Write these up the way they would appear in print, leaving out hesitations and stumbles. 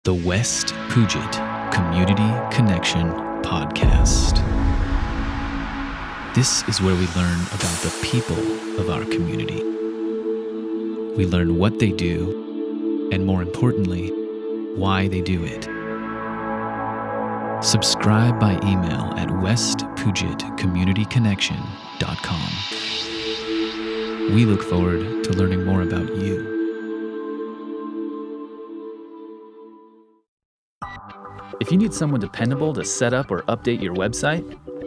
The West Puget Community Connection podcast. This is where we learn about the people of our community. We learn what they do, and more importantly, why they do it. Subscribe by email at westpugetcommunityconnection.com. We look forward to learning more about you. If you need someone dependable to set up or update your website,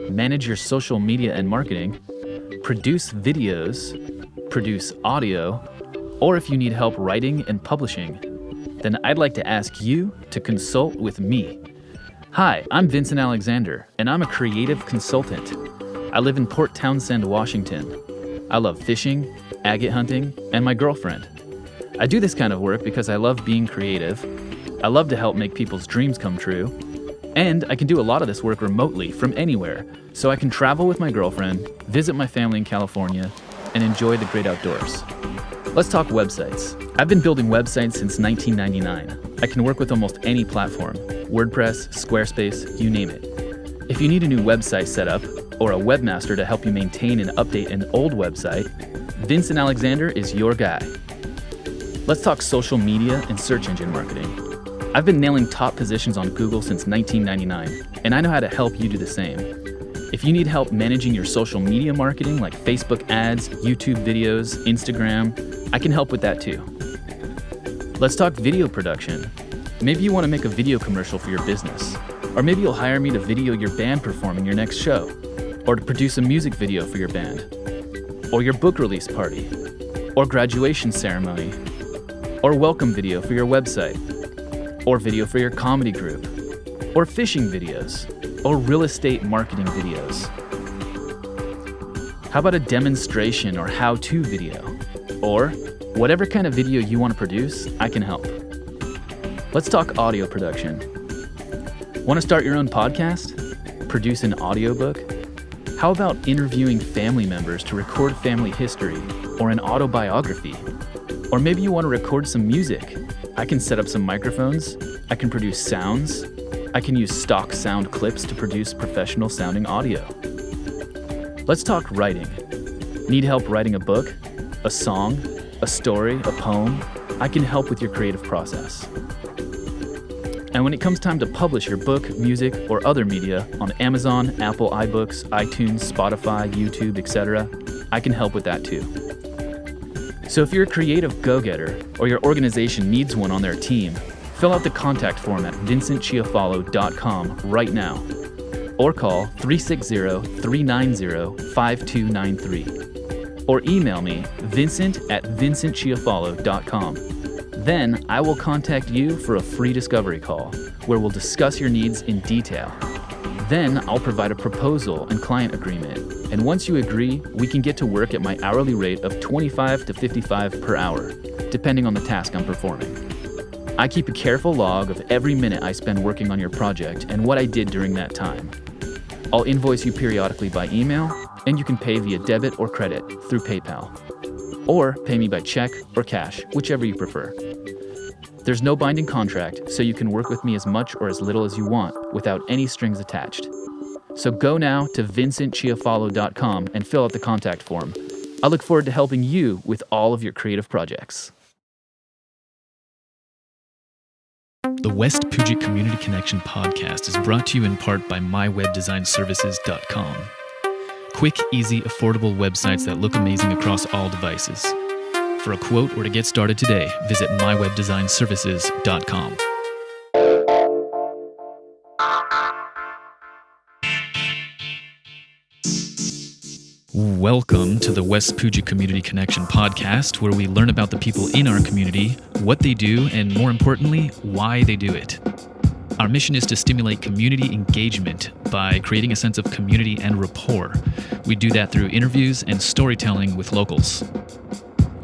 manage your social media and marketing, produce videos, produce audio, or if you need help writing and publishing, then I'd like to ask you to consult with me. Hi, I'm Vincent Alexander, and I'm a creative consultant. I live in Port Townsend, Washington. I love fishing, agate hunting, and my girlfriend. I do this kind of work because I love being creative. I love to help make people's dreams come true, and I can do a lot of this work remotely from anywhere, so I can travel with my girlfriend, visit my family in California, and enjoy the great outdoors. Let's talk websites. I've been building websites since 1999. I can work with almost any platform, WordPress, Squarespace, you name it. If you need a new website set up, or a webmaster to help you maintain and update an old website, Vincent Alexander is your guy. Let's talk social media and search engine marketing. I've been nailing top positions on Google since 1999, and I know how to help you do the same. If you need help managing your social media marketing like Facebook ads, YouTube videos, Instagram, I can help with that too. Let's talk video production. Maybe you want to make a video commercial for your business, or maybe you'll hire me to video your band performing your next show, or to produce a music video for your band, or your book release party, or graduation ceremony, or welcome video for your website, or video for your comedy group, or fishing videos, or real estate marketing videos. How about a demonstration or how-to video? Or whatever kind of video you want to produce, I can help. Let's talk audio production. Want to start your own podcast? Produce an audiobook? How about interviewing family members to record family history or an autobiography? Or maybe you want to record some music. I can set up some microphones, I can produce sounds, I can use stock sound clips to produce professional sounding audio. Let's talk writing. Need help writing a book, a song, a story, a poem? I can help with your creative process. And when it comes time to publish your book, music, or other media on Amazon, Apple iBooks, iTunes, Spotify, YouTube, etc., I can help with that too. So if you're a creative go-getter or your organization needs one on their team, fill out the contact form at vincentchiofalo.com right now or call 360-390-5293 or email me vincent@vincentchiofalo.com. Then I will contact you for a free discovery call where we'll discuss your needs in detail. Then I'll provide a proposal and client agreement. And once you agree, we can get to work at my hourly rate of $25 to $55 per hour, depending on the task I'm performing. I keep a careful log of every minute I spend working on your project and what I did during that time. I'll invoice you periodically by email, and you can pay via debit or credit through PayPal. Or pay me by check or cash, whichever you prefer. There's no binding contract, so you can work with me as much or as little as you want without any strings attached. So go now to vincentchiofalo.com and fill out the contact form. I look forward to helping you with all of your creative projects. The West Puget Community Connection podcast is brought to you in part by mywebdesignservices.com. Quick, easy, affordable websites that look amazing across all devices. For a quote or to get started today, visit mywebdesignservices.com. Welcome to the West Puget Community Connection podcast, where we learn about the people in our community, what they do, and more importantly, why they do it. Our mission is to stimulate community engagement by creating a sense of community and rapport. We do that through interviews and storytelling with locals.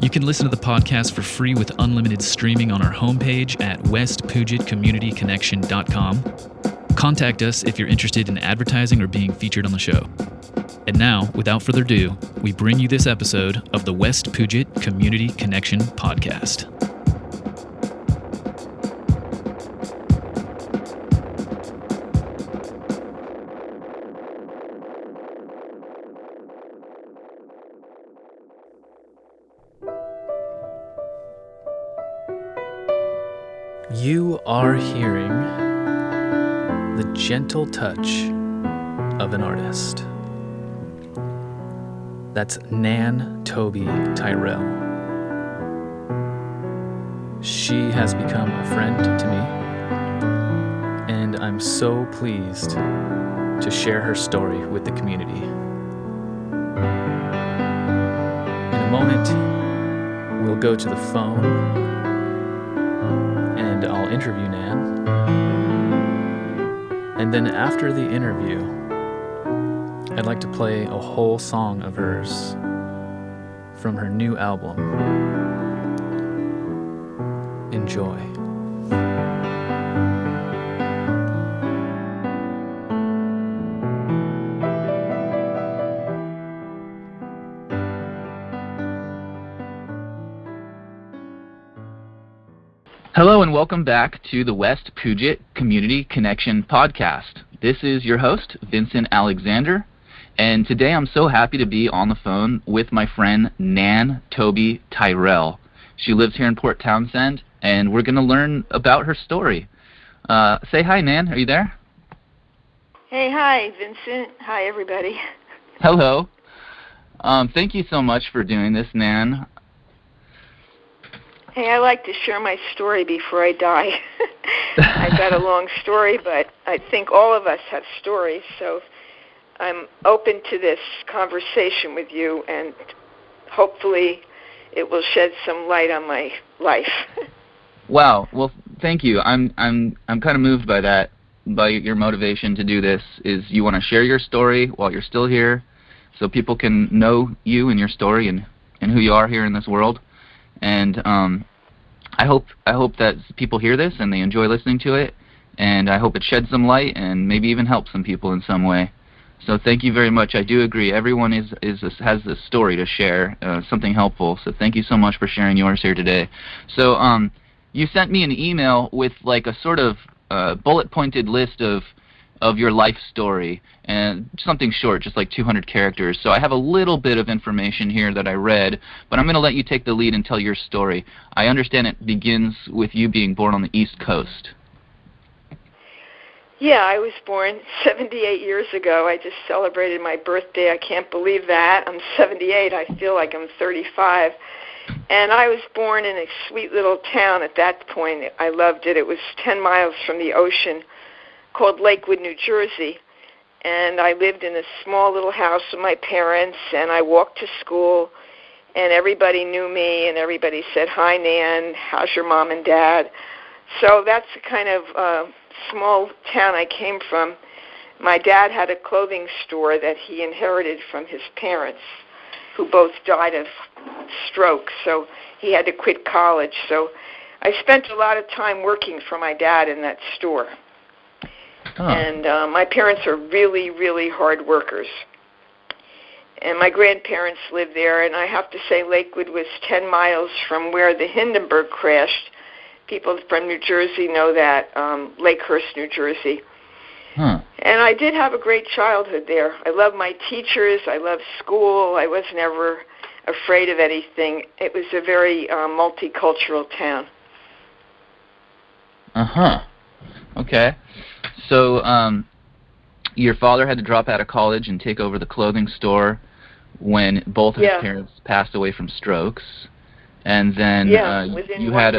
You can listen to the podcast for free with unlimited streaming on our homepage at westpugetcommunityconnection.com. Contact us if you're interested in advertising or being featured on the show. And now, without further ado, we bring you this episode of the West Puget Community Connection podcast. You are hearing the gentle touch of an artist. That's Nan Toby Tyrrell. She has become a friend to me, and I'm so pleased to share her story with the community. In a moment, we'll go to the phone and I'll interview Nan. And then after the interview, I'd like to play a whole song of hers from her new album. Enjoy. Hello and welcome back to the West Puget Community Connection podcast. This is your host, Vincent Alexander, and today I'm so happy to be on the phone with my friend Nan Toby Tyrrell. She lives here in Port Townsend, and we're going to learn about her story. Say hi, Nan. Are you there? Hey, hi, Vincent. Hi, everybody. Hello. Thank you so much for doing this, Nan. Hey, I like to share my story before I die. I've got a long story, but I think all of us have stories, so I'm open to this conversation with you, and hopefully it will shed some light on my life. Wow. Well, thank you. I'm kind of moved by that, by your motivation to do this. Is you want to share your story while you're still here, so people can know you and your story and who you are here in this world. And I hope that people hear this and they enjoy listening to it, and I hope it sheds some light and maybe even helps some people in some way. So thank you very much. I do agree. Everyone has a story to share, something helpful. So thank you so much for sharing yours here today. So you sent me an email with like a sort of bullet-pointed list of your life story, and something short, just like 200 characters. So I have a little bit of information here that I read, but I'm going to let you take the lead and tell your story. I understand it begins with you being born on the East Coast. Yeah, I was born 78 years ago. I just celebrated my birthday. I can't believe that. I'm 78. I feel like I'm 35. And I was born in a sweet little town at that point. I loved it. It was 10 miles from the ocean, called Lakewood, New Jersey, and I lived in a small little house with my parents, and I walked to school, and everybody knew me, and everybody said, "Hi, Nan, how's your mom and dad?" So that's the kind of small town I came from. My dad had a clothing store that he inherited from his parents, who both died of stroke, so he had to quit college. So I spent a lot of time working for my dad in that store. Huh. And my parents are really, really hard workers. And my grandparents lived there, and I have to say Lakewood was 10 miles from where the Hindenburg crashed. People from New Jersey know that, Lakehurst, New Jersey. Huh. And I did have a great childhood there. I loved my teachers. I loved school. I was never afraid of anything. It was a very multicultural town. Uh-huh. Okay. So your father had to drop out of college and take over the clothing store when both of his parents passed away from strokes. And then you had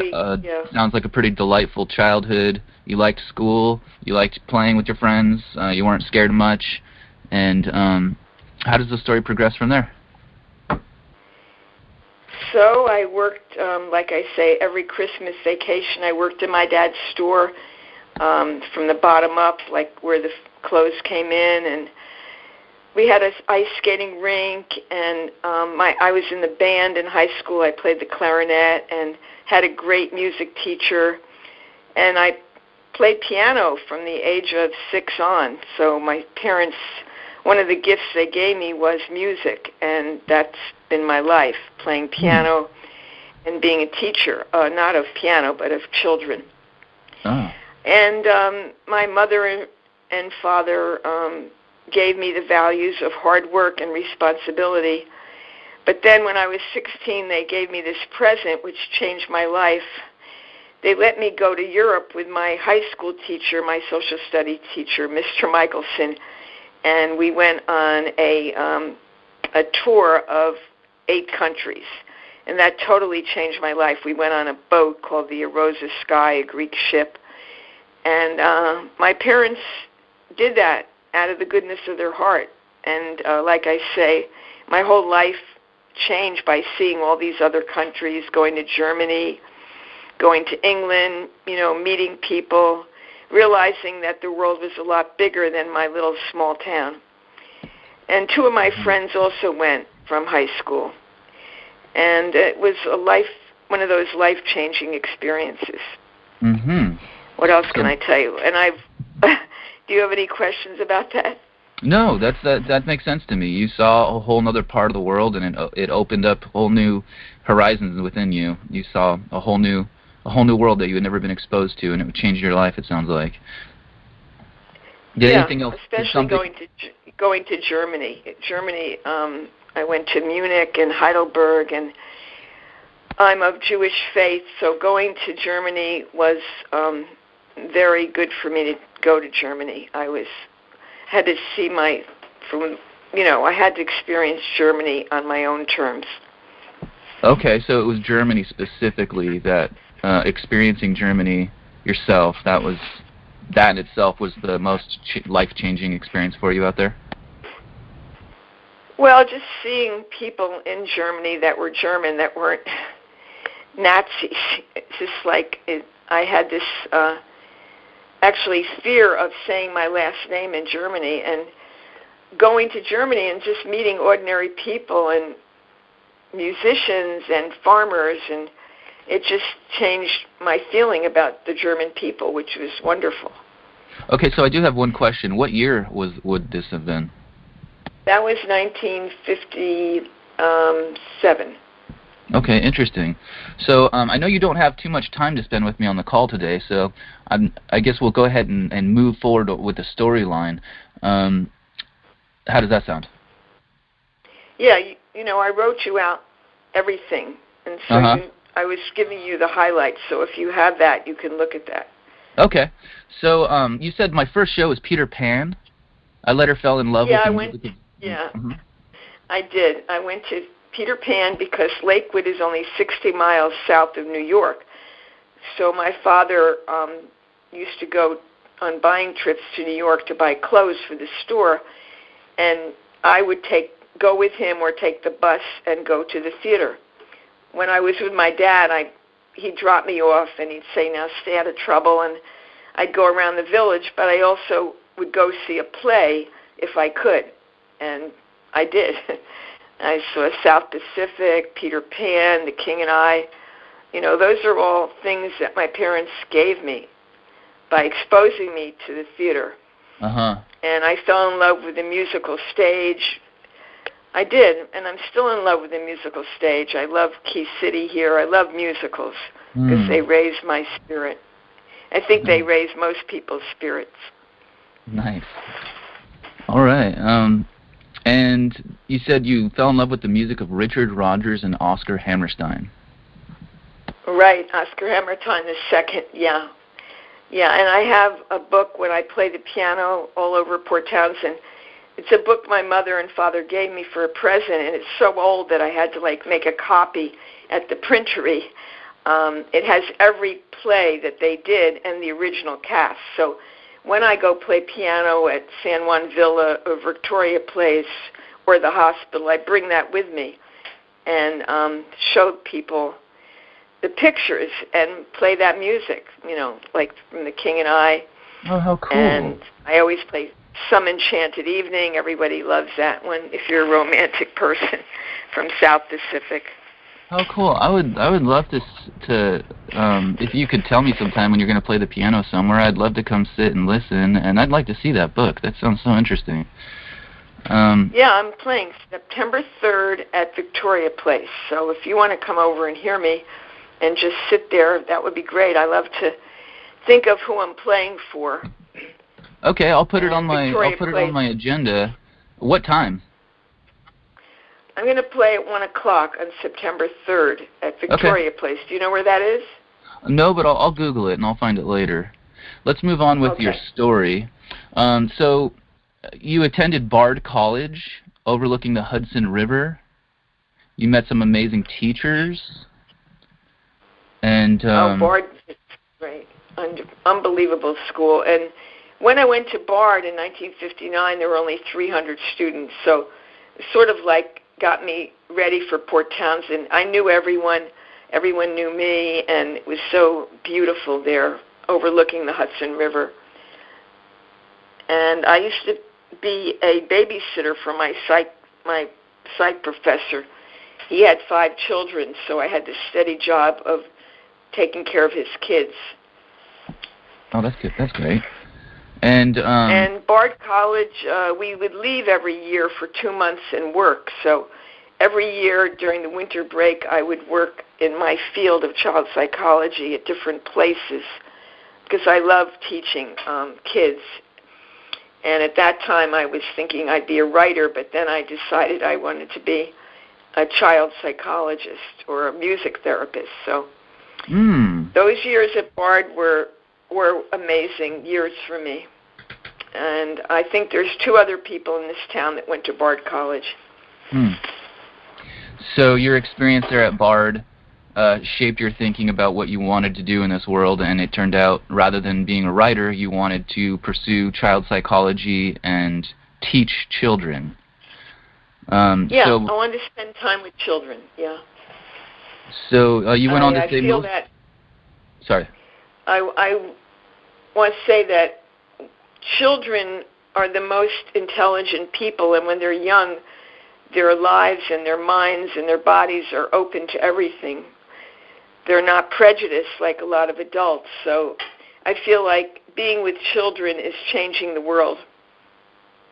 sounds like a pretty delightful childhood. You liked school. You liked playing with your friends. You weren't scared much. And how does the story progress from there? So I worked, like I say, every Christmas vacation I worked in my dad's store. From the bottom up, like where the clothes came in, and we had an ice skating rink, and I was in the band in high school. I played the clarinet and had a great music teacher, and I played piano from the age of 6 on. So my parents, one of the gifts they gave me was music, and that's been my life, playing piano and being a teacher, not of piano, but of children. Oh. And my mother and father gave me the values of hard work and responsibility. But then when I was 16, they gave me this present, which changed my life. they let me go to Europe with my high school teacher, my social studies teacher, Mr. Michelson, and we went on a tour of 8 countries, and that totally changed my life. We went on a boat called the Erosa Sky, a Greek ship, and my parents did that out of the goodness of their heart. And like I say, my whole life changed by seeing all these other countries, going to Germany, going to England, meeting people, realizing that the world was a lot bigger than my little small town. And 2 of my friends also went from high school. And it was one of those life-changing experiences. Mm-hmm. What else can I tell you? And do you have any questions about that? No, that makes sense to me. You saw a whole other part of the world, and it opened up whole new horizons within you. You saw a whole new world that you had never been exposed to, and it would change your life, it sounds like. Anything else? Especially going to Germany. Germany, I went to Munich and Heidelberg, and I'm of Jewish faith, so going to Germany was very good for me to go to Germany. I had to see I had to experience Germany on my own terms. Okay, so it was Germany specifically that experiencing Germany yourself, that in itself was the most life-changing experience for you out there? Well, just seeing people in Germany that were German, that weren't Nazis. It's just like I had this actually fear of saying my last name in Germany, and going to Germany and just meeting ordinary people and musicians and farmers, and it just changed my feeling about the German people, which was wonderful. Okay, so I do have one question. What year would this have been? That was 1957. Okay, interesting. So I know you don't have too much time to spend with me on the call today, so I guess we'll go ahead and move forward with the storyline. How does that sound? Yeah, I wrote you out everything, and so I was giving you the highlights, so if you have that, you can look at that. Okay. So you said my first show was Peter Pan. I let her fell in love with the I did. I went to Peter Pan because Lakewood is only 60 miles south of New York. So my father used to go on buying trips to New York to buy clothes for the store, and I would go with him or take the bus and go to the theater. When I was with my dad, he'd drop me off and he'd say, "Now stay out of trouble," and I'd go around the village, but I also would go see a play if I could, and I did. I saw South Pacific, Peter Pan, The King and I. Those are all things that my parents gave me by exposing me to the theater. And I fell in love with the musical stage. I did, and I'm still in love with the musical stage. I love Key City here. I love musicals because they raise my spirit. I think they raise most people's spirits. Nice. All right. And you said you fell in love with the music of Richard Rodgers and Oscar Hammerstein. Right, Oscar Hammerstein II, yeah. Yeah, and I have a book when I play the piano all over Port Townsend. It's a book my mother and father gave me for a present, and it's so old that I had to make a copy at the printery. It has every play that they did and the original cast. So when I go play piano at San Juan Villa or Victoria Place or the hospital, I bring that with me and show people the pictures and play that music, like from The King and I. Oh, how cool. And I always play Some Enchanted Evening. Everybody loves that one if you're a romantic person from South Pacific. Oh, cool. I would love to if you could tell me sometime when you're going to play the piano somewhere, I'd love to come sit and listen, and I'd like to see that book. That sounds so interesting. Yeah, I'm playing September 3rd at Victoria Place. So if you want to come over and hear me and just sit there, that would be great. I love to think of who I'm playing for. Okay, I'll put it on my agenda. What time? I'm going to play at 1 o'clock on September 3rd at Victoria Place. Do you know where that is? No, but I'll Google it and I'll find it later. Let's move on with your story. So you attended Bard College, overlooking the Hudson River. You met some amazing teachers. And Bard, right, unbelievable school. And when I went to Bard in 1959, there were only 300 students, so it sort of like got me ready for Port Townsend. I knew everyone knew me, and it was so beautiful there, overlooking the Hudson River. And I used to be a babysitter for my psych professor. He had 5 children, so I had the steady job of taking care of his kids. Oh, that's good. That's great. And Bard College, we would leave every year for 2 months and work. So every year during the winter break, I would work in my field of child psychology at different places because I love teaching kids. And at that time, I was thinking I'd be a writer, but then I decided I wanted to be a child psychologist or a music therapist. So those years at Bard were amazing years for me. And I think there's 2 other people in this town that went to Bard College. So your experience there at Bard shaped your thinking about what you wanted to do in this world, and it turned out rather than being a writer, you wanted to pursue child psychology and teach children. So I wanted to spend time with children, So you went on to say... I feel that... Sorry. I want to say that children are the most intelligent people, and when they're young, their lives and their minds and their bodies are open to everything. They're not prejudiced like a lot of adults. So I feel like being with children is changing the world.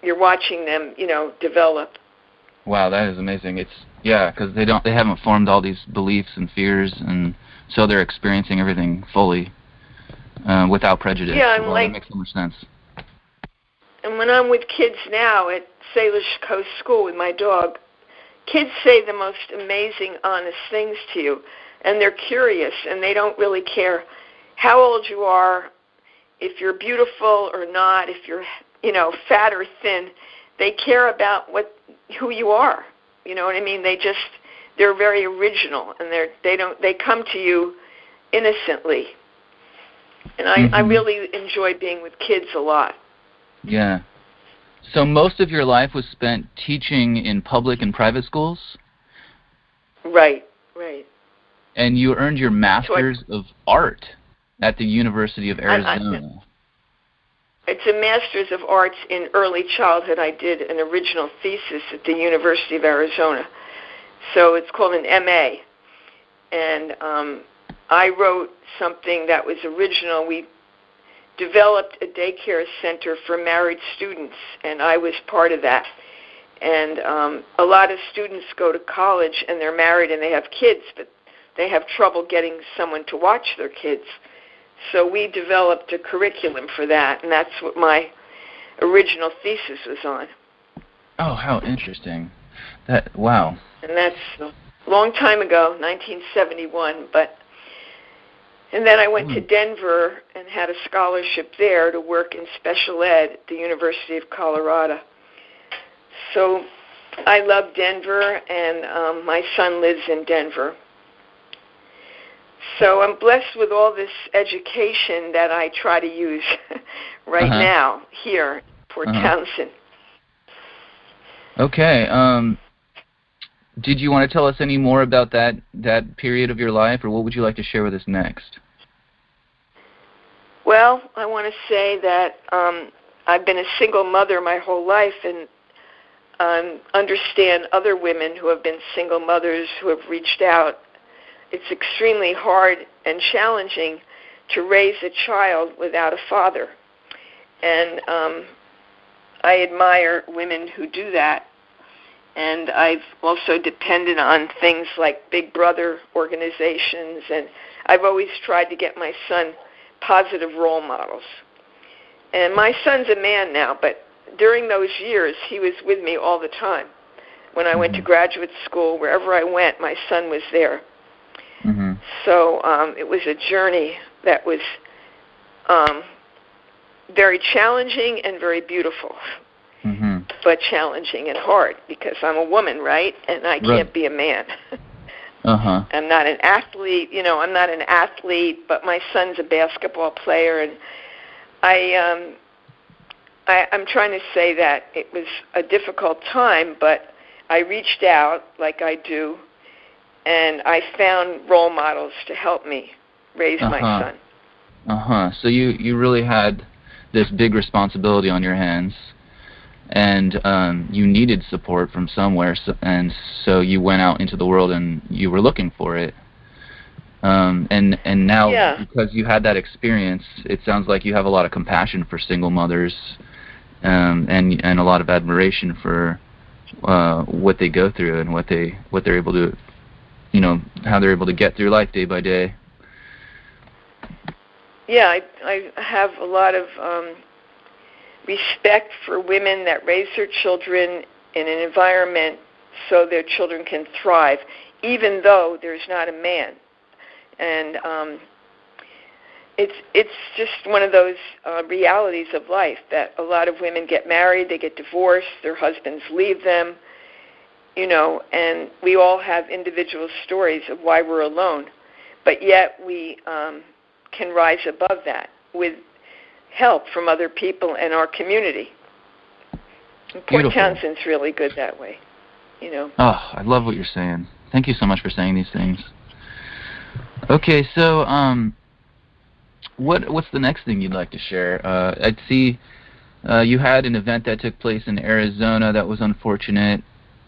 You're watching them, develop. Wow, that is amazing. Because they haven't formed all these beliefs and fears, and so they're experiencing everything fully without prejudice. That makes so much sense. And when I'm with kids now at Salish Coast School with my dog, kids say the most amazing, honest things to you, and they're curious, and they don't really care how old you are, if you're beautiful or not, if you're, fat or thin. They care about who you are. You know what I mean? They're very original, and they come to you innocently. And I really enjoy being with kids a lot. Yeah. So most of your life was spent teaching in public and private schools? Right. And you earned your Master's of Art at the University of Arizona. It's a Master's of Arts in Early Childhood. I did an original thesis at the University of Arizona. So it's called an MA. And I wrote something that was original. We developed a daycare center for married students, and I was part of that. And a lot of students go to college, and they're married, and they have kids, but they have trouble getting someone to watch their kids. So we developed a curriculum for that, and that's what my original thesis was on. Oh, how interesting. Wow. And that's a long time ago, 1971, and then I went to Denver and had a scholarship there to work in special ed at the University of Colorado. So I love Denver, and my son lives in Denver. So I'm blessed with all this education that I try to use right now here in Port Townsend. Okay. Did you want to tell us any more about that period of your life, or what would you like to share with us next? Well, I want to say that I've been a single mother my whole life, and understand other women who have been single mothers who have reached out. It's extremely hard and challenging to raise a child without a father. And I admire women who do that. And I've also depended on things like Big Brother organizations, and I've always tried to get my son positive role models. And my son's a man now, but during those years, he was with me all the time. When I went to graduate school, wherever I went, my son was there. So So it was a journey that was very challenging and very beautiful, but challenging and hard because I'm a woman, right? And I can't be a man. I'm not an athlete, I'm not an athlete, but my son's a basketball player, and I'm trying to say that it was a difficult time, but I reached out like I do, and I found role models to help me raise my son. So you really had this big responsibility on your hands, and you needed support from somewhere, and so you went out into the world and you were looking for it. And now, because you had that experience, it sounds like you have a lot of compassion for single mothers, and a lot of admiration for what they go through and what they're able to, how they're able to get through life day by day. Yeah, I have a lot of respect for women that raise their children in an environment so their children can thrive, even though there's not a man. And it's just one of those realities of life that a lot of women get married, they get divorced, their husbands leave them, and we all have individual stories of why we're alone. But yet we can rise above that with help from other people in our community. And Port Townsend's really good that way, Oh, I love what you're saying. Thank you so much for saying these things. Okay, so what's the next thing you'd like to share? I'd see you had an event that took place in Arizona that was unfortunate,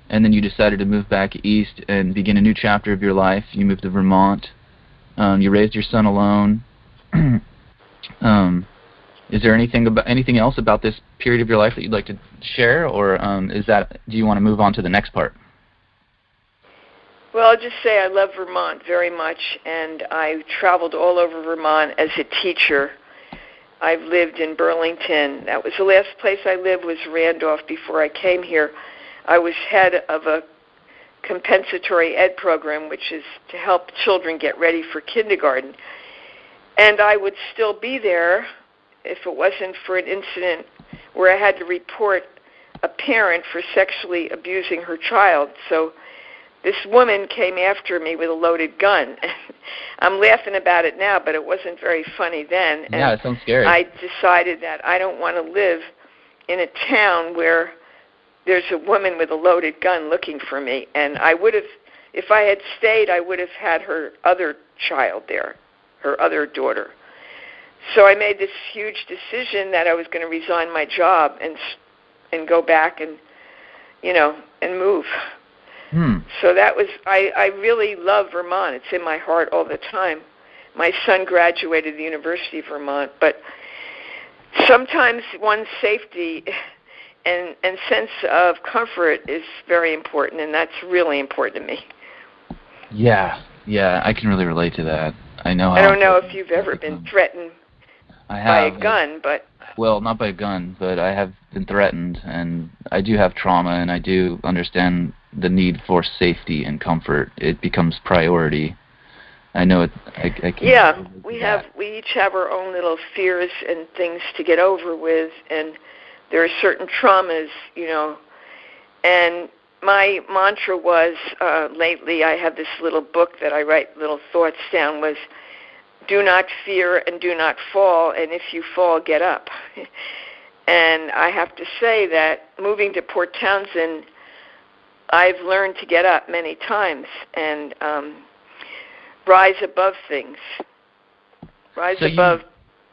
and then you decided to move back east and begin a new chapter of your life. You moved to Vermont. You raised your son alone. Is there anything else about this period of your life that you'd like to share, or do you want to move on to the next part? Well, I'll just say I love Vermont very much, and I traveled all over Vermont as a teacher. I've lived in Burlington. That was the last place I lived, was Randolph, before I came here. I was head of a compensatory ed program, which is to help children get ready for kindergarten. And I would still be there if it wasn't for an incident where I had to report a parent for sexually abusing her child. So this woman came after me with a loaded gun. I'm laughing about it now, but it wasn't very funny then. And yeah, it sounds scary. I decided that I don't want to live in a town where there's a woman with a loaded gun looking for me. And I would have, if I had stayed, I would have had her other child there, her other daughter. So I made this huge decision that I was going to resign my job and go back and move. So that was, I really love Vermont. It's in my heart all the time. My son graduated the University of Vermont, but sometimes one's safety and sense of comfort is very important, and that's really important to me. Yeah, I can really relate to that. I don't know if you've ever been threatened by a gun, but... Well, not by a gun, but I have been threatened, and I do have trauma, and I do understand the need for safety and comfort. It becomes priority. I know it. I can we each have our own little fears and things to get over with, and there are certain traumas, and my mantra was, lately I have this little book that I write little thoughts down, was do not fear and do not fall, and if you fall, get up. And I have to say that moving to Port Townsend, I've learned to get up many times and rise above things, above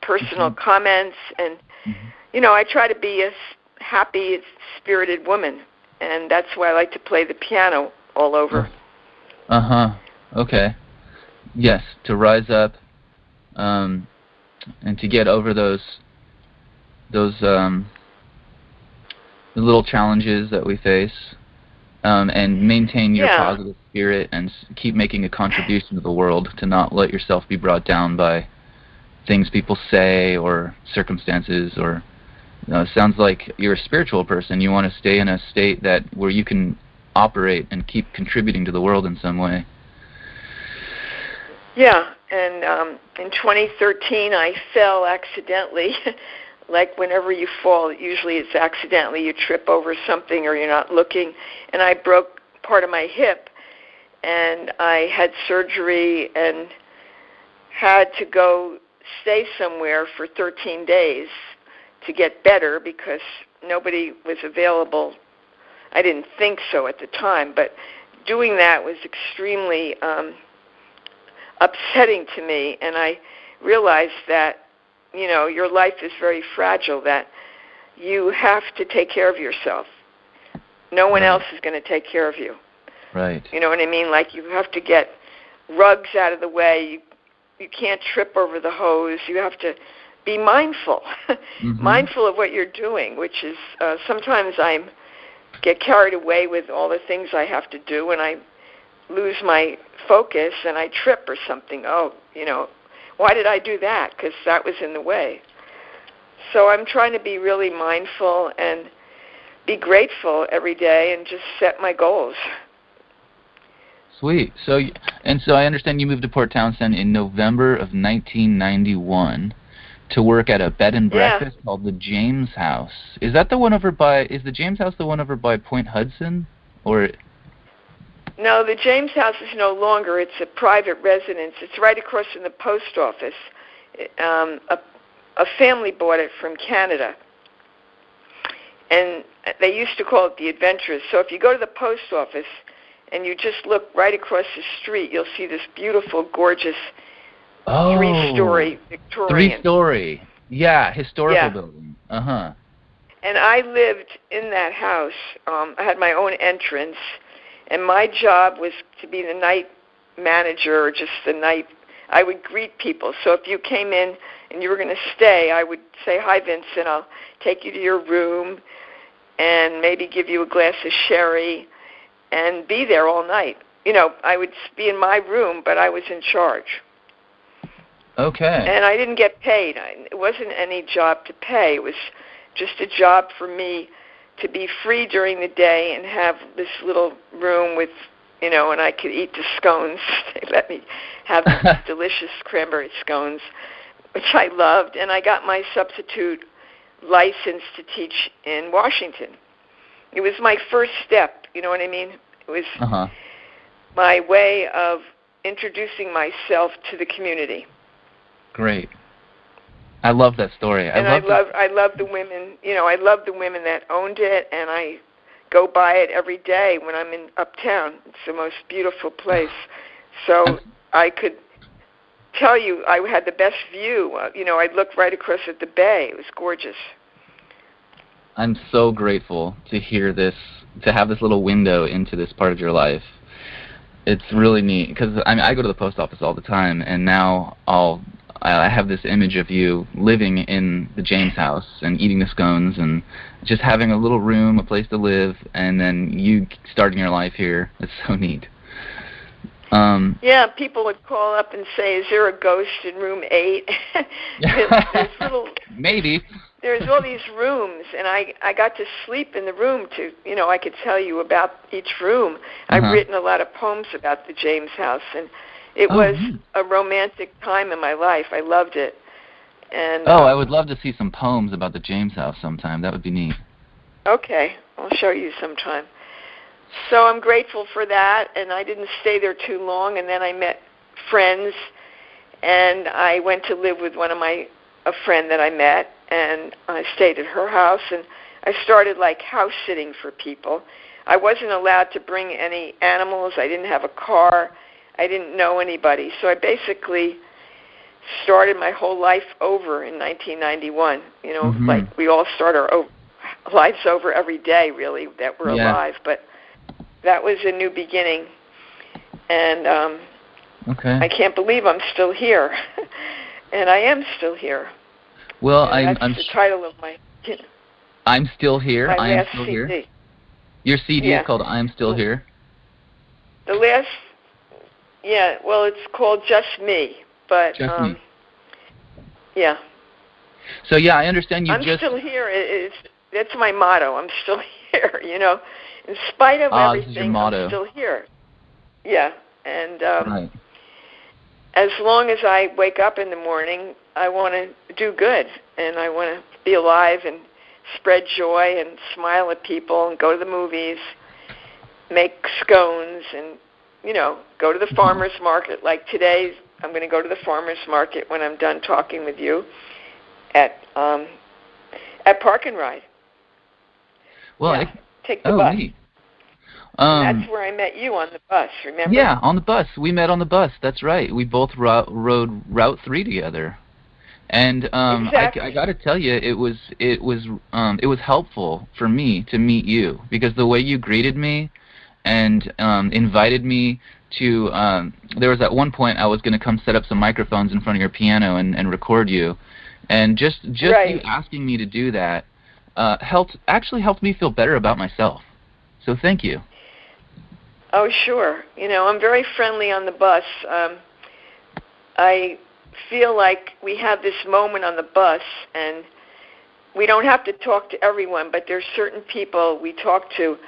personal comments, and I try to be a happy, spirited woman, and that's why I like to play the piano all over. Okay. Yes, to rise up, and to get over those little challenges that we face, and maintain your positive spirit and keep making a contribution to the world, to not let yourself be brought down by things people say or circumstances. Or it sounds like you're a spiritual person. You want to stay in a state where you can operate and keep contributing to the world in some way. Yeah, and in 2013 I fell accidentally. Like whenever you fall, usually it's accidentally. You trip over something or you're not looking. And I broke part of my hip, and I had surgery and had to go stay somewhere for 13 days to get better because nobody was available. I didn't think so at the time, but doing that was extremely upsetting to me, and I realized that, you know, your life is very fragile, that you have to take care of yourself. No one else is going to take care of you. Right. You know what I mean? Like you have to get rugs out of the way. You can't trip over the hose. You have to be mindful, mindful of what you're doing, which is sometimes I get carried away with all the things I have to do, and I lose my focus and I trip or something. Oh, you know, why did I do that? Because that was in the way. So I'm trying to be really mindful and be grateful every day and just set my goals. Sweet. So I understand you moved to Port Townsend in November of 1991 to work at a bed and breakfast called the James House. Is that the one over by? Is the James House the one over by Point Hudson, or? No, the James House is no longer. It's a private residence. It's right across from the post office. A family bought it from Canada, and they used to call it the Adventurers. So if you go to the post office and you just look right across the street, you'll see this beautiful, gorgeous three-story Victorian. Three-story, historical building. Uh-huh. And I lived in that house. I had my own entrance, and my job was to be the night manager, or just the night. I would greet people. So if you came in and you were going to stay, I would say, "Hi, Vincent, I'll take you to your room and maybe give you a glass of sherry and be there all night." You know, I would be in my room, but I was in charge. Okay. And I didn't get paid. It wasn't any job to pay. It was just a job for me to be free during the day and have this little room with, you know, and I could eat the scones. They let me have these delicious cranberry scones, which I loved. And I got my substitute license to teach in Washington. It was my first step, you know what I mean? It was my way of introducing myself to the community. Great. I love that story. I love the women, you know, I love the women that owned it, and I go by it every day when I'm in uptown. It's the most beautiful place. So I could tell you I had the best view. You know, I'd look right across at the bay. It was gorgeous. I'm so grateful to hear this, to have this little window into this part of your life. It's really neat, because I go to the post office all the time, and now I have this image of you living in the James House and eating the scones and just having a little room, a place to live, and then you starting your life here. It's so neat. People would call up and say, "Is there a ghost in room 8?" There's little... Maybe. There's all these rooms, and I got to sleep in the room to, you know, I could tell you about each room. I've written a lot of poems about the James House, and it was a romantic time in my life. I loved it. And I would love to see some poems about the James House sometime. That would be neat. Okay, I'll show you sometime. So I'm grateful for that, and I didn't stay there too long, and then I met friends, and I went to live with a friend that I met, and I stayed at her house, and I started like house sitting for people. I wasn't allowed to bring any animals. I didn't have a car. I didn't know anybody. So I basically started my whole life over in 1991. You know, like we all start our lives over every day, really, that we're alive. But that was a new beginning. And I can't believe I'm still here. And I am still here. Well, that's I'm the title of my... I'm Still Here. My I Am last Still CD. Here. Your CD is called I'm Still Here? The last... Yeah, well, it's called Just Me. But, Just Me. Yeah. So, I understand I'm still here. That's my motto. I'm still here, you know. In spite of everything, this is your motto. I'm still here. Yeah. And as long as I wake up in the morning, I want to do good, and I want to be alive and spread joy and smile at people and go to the movies, make scones, and, go to the farmer's market. Like today, I'm going to go to the farmer's market when I'm done talking with you at Park and Ride. Well, take the bus. Neat. And that's where I met you, on the bus, remember? Yeah, on the bus. We met on the bus. That's right. We both rode Route 3 together. And exactly. I got to tell you, it was helpful for me to meet you, because the way you greeted me and invited me to there was at one point I was going to come set up some microphones in front of your piano and record you, and just right. you asking me to do that helped me feel better about myself. So thank you. Oh, sure. I'm very friendly on the bus. I feel like we have this moment on the bus, and we don't have to talk to everyone, but there's certain people we talk to,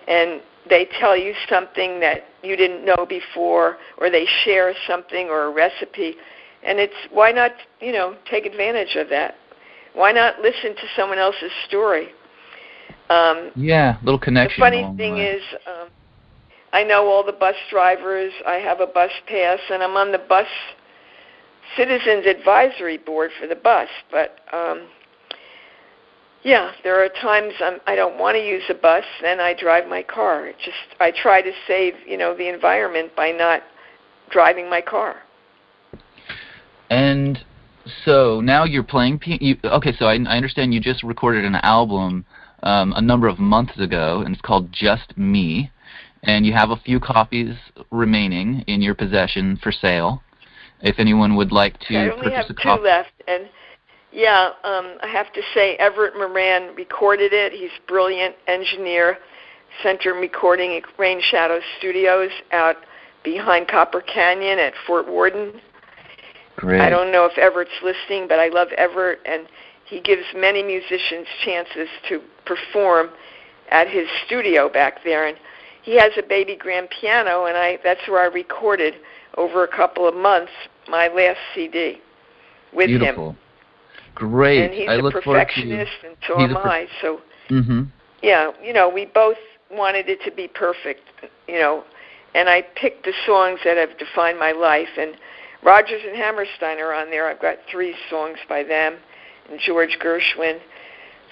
and they tell you something that you didn't know before, or they share something or a recipe, and it's, why not, take advantage of that? Why not listen to someone else's story? Little connection. The funny thing is, I know all the bus drivers. I have a bus pass, and I'm on the bus Citizens Advisory Board for the bus. But, there are times I don't want to use a bus, and I drive my car. I try to save, the environment by not driving my car. And so now you're playing okay, so I understand you just recorded an album a number of months ago, and it's called Just Me. And you have a few copies remaining in your possession for sale, if anyone would like to I only purchase have a copy. 2 left, and I have to say Everett Moran recorded it. He's a brilliant engineer. Center Recording at Rain Shadow Studios out behind Copper Canyon at Fort Worden. Great. I don't know if Everett's listening, but I love Everett, and he gives many musicians chances to perform at his studio back there. And he has a baby grand piano, and that's where I recorded over a couple of months my last CD with Beautiful. him. Great. And he's I a look perfectionist, and so am I. So, we both wanted it to be perfect, and I picked the songs that have defined my life. And Rodgers and Hammerstein are on there. I've got 3 songs by them, and George Gershwin.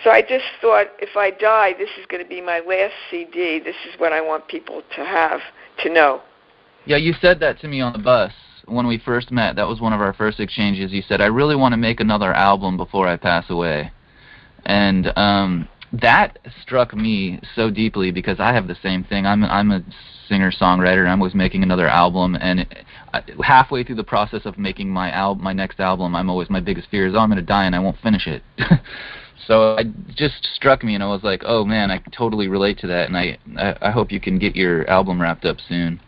So I just thought, if I die, this is going to be my last CD. This is what I want people to have, to know. Yeah, you said that to me on the bus when we first met. That was one of our first exchanges. You said, I really want to make another album before I pass away. And that struck me so deeply, because I have the same thing. I'm a singer-songwriter, and I was making another album, and halfway through the process of making my next album, my biggest fear is, I'm going to die and I won't finish it. So it just struck me, and I was like, oh man, I totally relate to that, and I hope you can get your album wrapped up soon.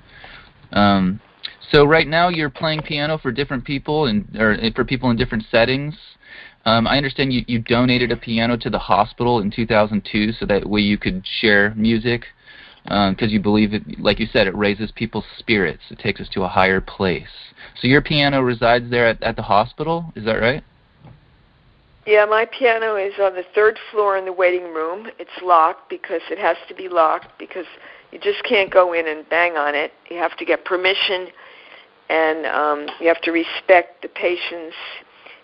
So right now you're playing piano for different people, or for people in different settings. I understand you donated a piano to the hospital in 2002 so that way you could share music, because you believe it, like you said, it raises people's spirits. It takes us to a higher place. So your piano resides there at the hospital, is that right? Yeah, my piano is on the 3rd floor in the waiting room. It's locked because it has to be locked, because you just can't go in and bang on it. You have to get permission, and you have to respect the patients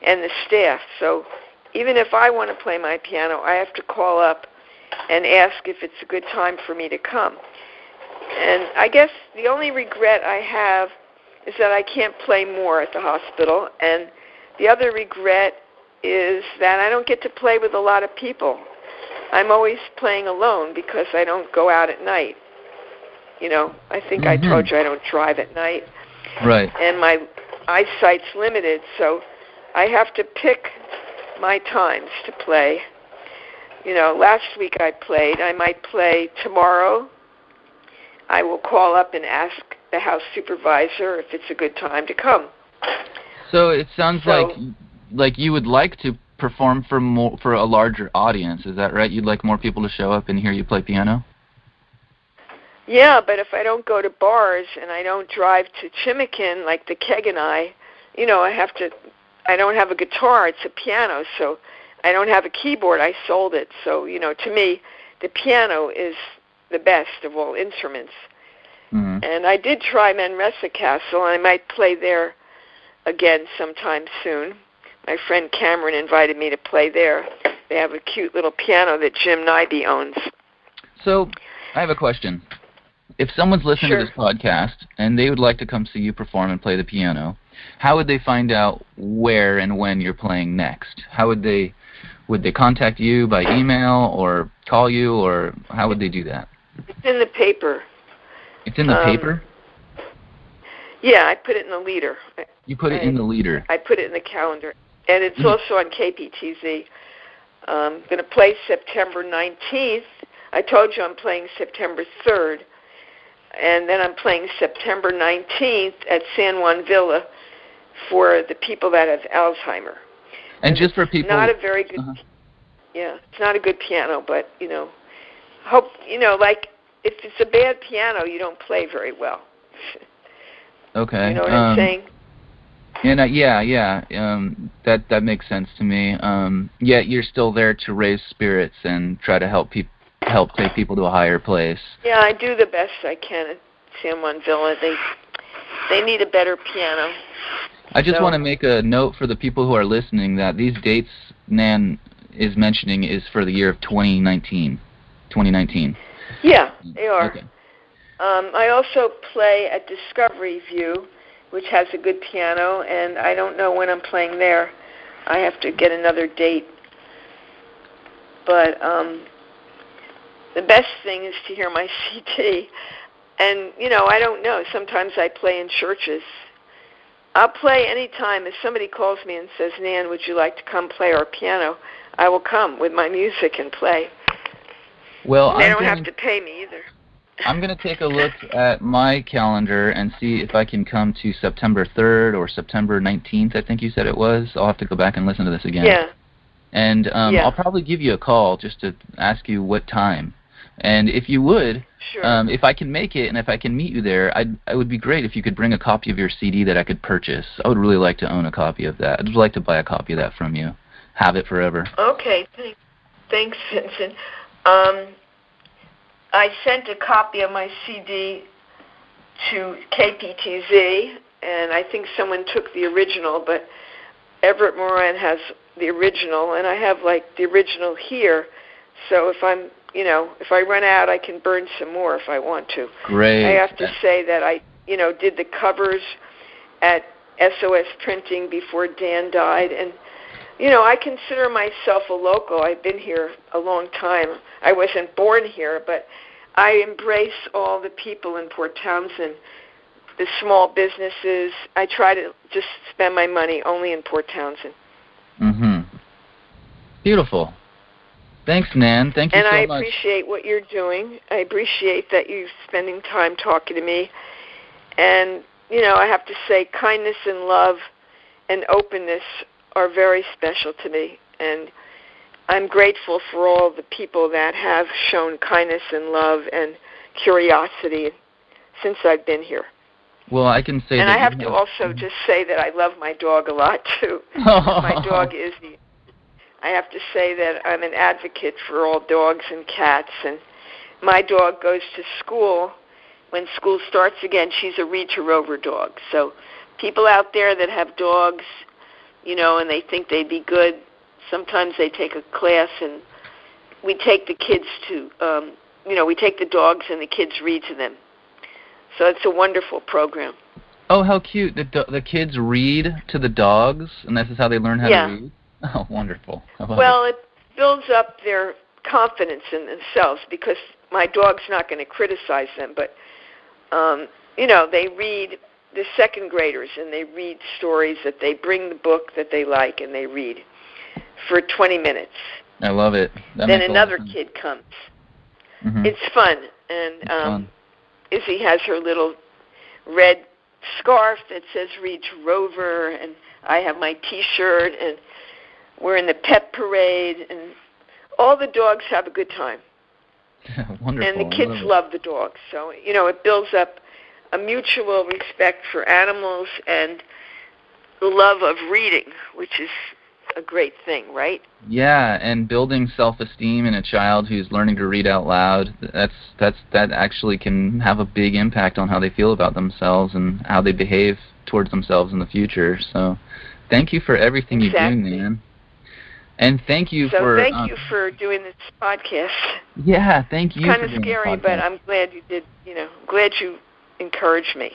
and the staff. So even if I want to play my piano, I have to call up and ask if it's a good time for me to come. And I guess the only regret I have is that I can't play more at the hospital, and the other regret is that I don't get to play with a lot of people. I'm always playing alone because I don't go out at night. I think I told you I don't drive at night. Right. And my eyesight's limited, so I have to pick my times to play. Last week I played. I might play tomorrow. I will call up and ask the house supervisor if it's a good time to come. So it sounds like you would like to perform for a larger audience. Is that right? You'd like more people to show up and hear you play piano? Yeah, but if I don't go to bars and I don't drive to Chimikin like the Keg and I, I don't have a guitar, it's a piano, so I don't have a keyboard, I sold it. So, to me, the piano is the best of all instruments. Mm-hmm. And I did try Manresa Castle, and I might play there again sometime soon. My friend Cameron invited me to play there. They have a cute little piano that Jim Nyby owns. So, I have a question. If someone's listening to this podcast and they would like to come see you perform and play the piano, how would they find out where and when you're playing next? How would they contact you by email or call you, or how would they do that? It's in the paper. It's in the paper? Yeah, I put it in the leader. You put it in the leader? I put it in the calendar. And it's also on KPTZ. I'm going to play September 19th. I told you I'm playing September 3rd. And then I'm playing September 19th at San Juan Villa for the people that have Alzheimer. And just for people... Not a very good... Yeah, it's not a good piano, but, hope, like, if it's a bad piano, you don't play very well. Okay. You know what I'm saying? And that makes sense to me. Yet you're still there to raise spirits and try to help take people to a higher place. Yeah, I do the best I can at San Juan Villa. They need a better piano. I just want to make a note for the people who are listening that these dates Nan is mentioning is for the year of 2019. Yeah, they are. Okay. I also play at Discovery View, which has a good piano, and I don't know when I'm playing there. I have to get another date. But the best thing is to hear my CD. And, I don't know. Sometimes I play in churches. I'll play any time. If somebody calls me and says, Nan, would you like to come play our piano? I will come with my music and play. Well, they don't have to pay me either. I'm going to take a look at my calendar and see if I can come to September 3rd or September 19th, I think you said it was. I'll have to go back and listen to this again. Yeah. And I'll probably give you a call just to ask you what time. And if you would, if I can make it and if I can meet you there, it would be great if you could bring a copy of your CD that I could purchase. I would really like to own a copy of that. I'd like to buy a copy of that from you. Have it forever. Okay. Thanks, Vincent. I sent a copy of my CD to KPTZ, and I think someone took the original, but Everett Moran has the original, and I have, the original here. So if I run out, I can burn some more if I want to. Great. I have to say that I, did the covers at SOS Printing before Dan died, and I consider myself a local. I've been here a long time. I wasn't born here, but I embrace all the people in Port Townsend, the small businesses. I try to just spend my money only in Port Townsend. Mm-hmm. Beautiful. Thanks, Nan. Thank you so much. And I appreciate what you're doing. I appreciate that you're spending time talking to me. And, I have to say kindness and love and openness are very special to me, and I'm grateful for all the people that have shown kindness and love and curiosity since I've been here. Well, I can say and that. And I have to also just say that I love my dog a lot, too. My dog Izzy. I have to say that I'm an advocate for all dogs and cats, and my dog goes to school. When school starts again, she's a read-to-rover dog. So people out there that have dogs, and they think they'd be good, sometimes they take a class, and we take the kids to, we take the dogs and the kids read to them. So it's a wonderful program. Oh, how cute. The kids read to the dogs, and this is how they learn how to read? Oh, wonderful. Well, it builds up their confidence in themselves because my dog's not going to criticize them, but, they read, the second graders, and they read stories that they bring the book that they like and they read for 20 minutes. I love it. Then another kid comes. Mm-hmm. It's fun. And Izzy has her little red scarf that says Read to Rover, and I have my T-shirt, and we're in the pet parade, and all the dogs have a good time. Wonderful. And the kids love the dogs. So, it builds up a mutual respect for animals and the love of reading, which is a great thing, right? Yeah, and building self-esteem in a child who's learning to read out loud, that actually can have a big impact on how they feel about themselves and how they behave towards themselves in the future. So thank you for everything you do, Nan. And thank you thank you for doing this podcast. Yeah, thank you. It's kind of scary, but I'm glad you did, glad you encouraged me.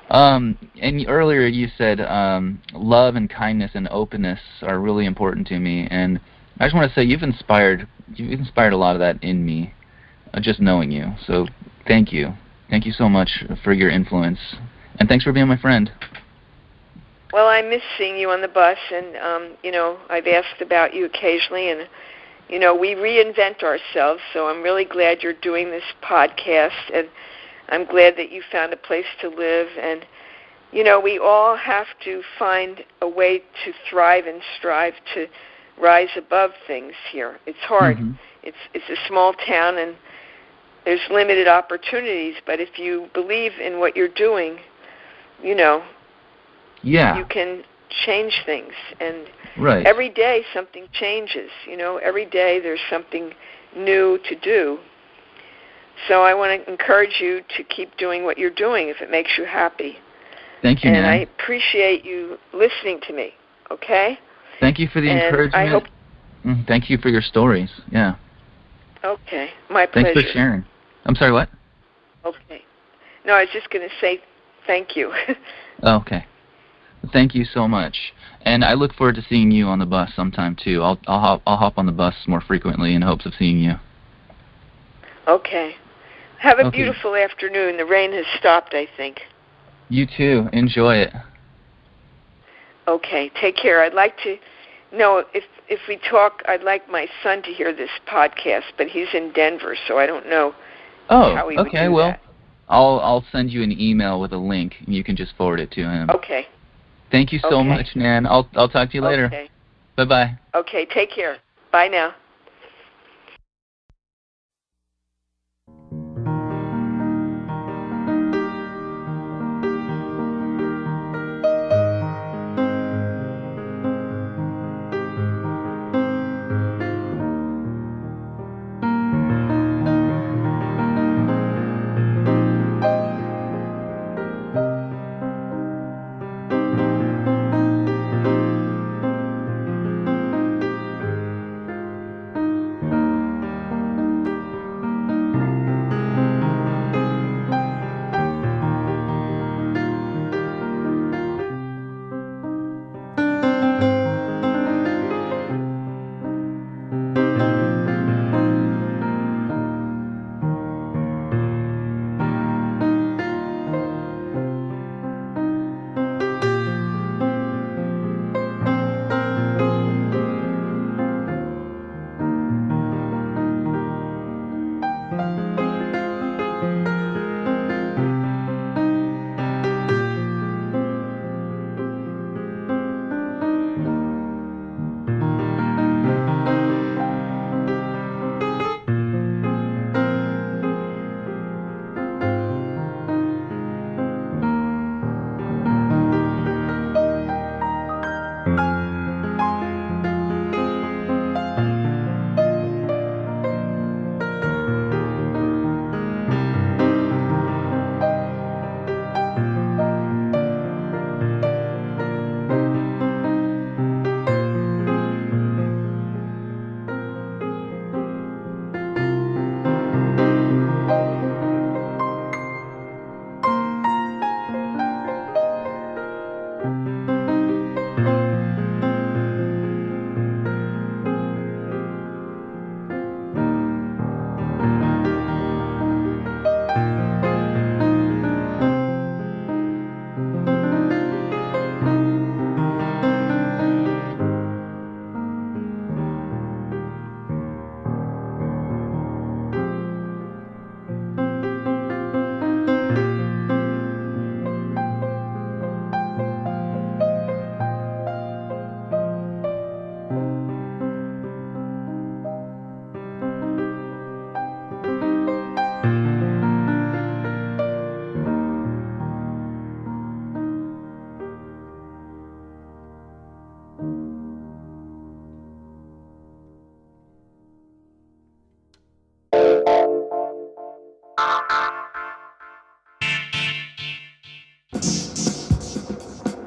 And earlier you said love and kindness and openness are really important to me, and I just want to say you've inspired a lot of that in me, just knowing you. So thank you so much for your influence, and thanks for being my friend. Well, I miss seeing you on the bus, and I've asked about you occasionally, and we reinvent ourselves. So I'm really glad you're doing this podcast, and I'm glad that you found a place to live. And we all have to find a way to thrive and strive to rise above things here. It's hard. Mm-hmm. It's a small town, and there's limited opportunities. But if you believe in what you're doing, you can change things. And every day something changes. Every day there's something new to do. So I want to encourage you to keep doing what you're doing if it makes you happy. Thank you, Nan. And I appreciate you listening to me, okay? Thank you for the encouragement. Thank you for your stories, yeah. Okay, my pleasure. Thanks for sharing. I'm sorry, what? Okay. No, I was just going to say thank you. Okay. Thank you so much. And I look forward to seeing you on the bus sometime, too. I'll hop on the bus more frequently in hopes of seeing you. Okay. Have a beautiful afternoon. The rain has stopped, I think. You too. Enjoy it. Okay. Take care. I'd like to know if we talk, I'd like my son to hear this podcast, but he's in Denver, so I don't know how he would do that. I'll send you an email with a link, and you can just forward it to him. Okay. Thank you so much, Nan. I'll talk to you later. Okay. Bye-bye. Okay. Take care. Bye now.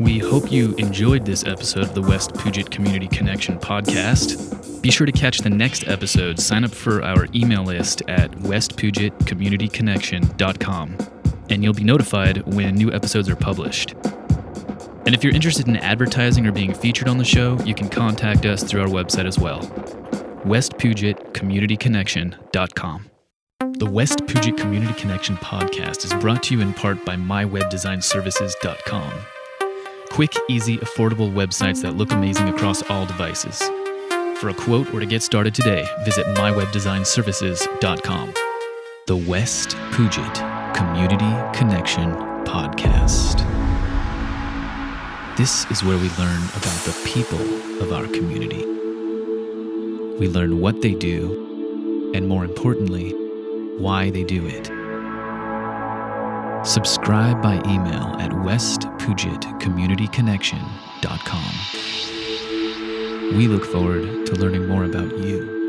We hope you enjoyed this episode of the West Puget Community Connection podcast. Be sure to catch the next episode. Sign up for our email list at westpugetcommunityconnection.com, and you'll be notified when new episodes are published. And if you're interested in advertising or being featured on the show, you can contact us through our website as well, westpugetcommunityconnection.com. The West Puget Community Connection podcast is brought to you in part by mywebdesignservices.com. Quick, easy, affordable websites that look amazing across all devices. For a quote or to get started today, visit mywebdesignservices.com. The West Puget Community Connection podcast. This is where we learn about the people of our community. We learn what they do, and more importantly, why they do it. Subscribe by email at westpugetcommunityconnection.com. We look forward to learning more about you.